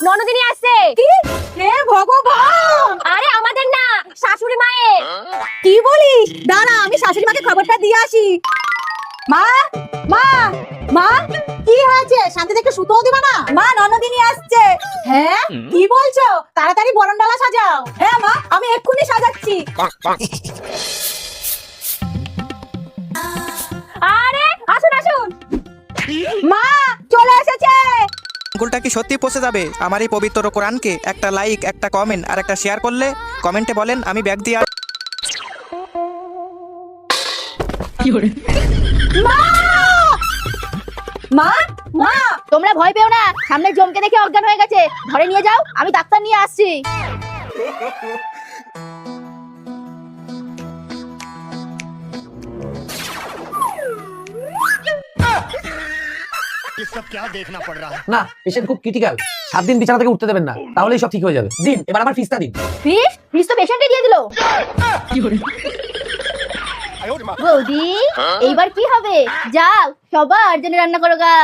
ননদিনী আসছে। কি? হে ভগবান! আরে আমাদের না, শাশুড়ি মায়ের। কি বলিস? দাঁড়া, আমি শাশুড়ি মাকে খবরটা দিয়ে আসি। মা, মা, মা, কি হয়েছে? শান্তি থেকে সুতো দিবা না? মা, ননদিনী আসছে। হ্যাঁ, কি বলছো? তাড়াতাড়ি বরণডালা সাজাও। হ্যাঁ মা, আমি এক্ষুনি সাজাচ্ছি। আরে আসুন আসুন। মা, চলে এসেছে। আঙ্গুলটা কি সত্যি পচে যাবে? আমার এই পবিত্র কোরআনকে একটা লাইক, একটা কমেন্ট আর একটা শেয়ার করলে কমেন্টে বলেন আমি ব্যাগ দিয়ে মা, মা, মা, তোমরা ভয় পেও না, সামনে জমকে দেখে অজ্ঞান হয়ে গেছে। ঘরে নিয়ে যাও, আমি ডাক্তার নিয়ে আসছি। ये सब क्या देखना पड़ रहा है। না, পেশেন্ট খুব ক্রিটিক্যাল। 7 দিন বিছানা থেকে উঠতে দেবেন না, তাহলেই সব ঠিক হয়ে যাবে। দিন, এবার আমার ফিসটা দিন। ফিস তো পেশেন্টে দিয়ে দিল। বৌদি, এইবার কি হবে? যাও, সবার জন্য রান্না করো গা।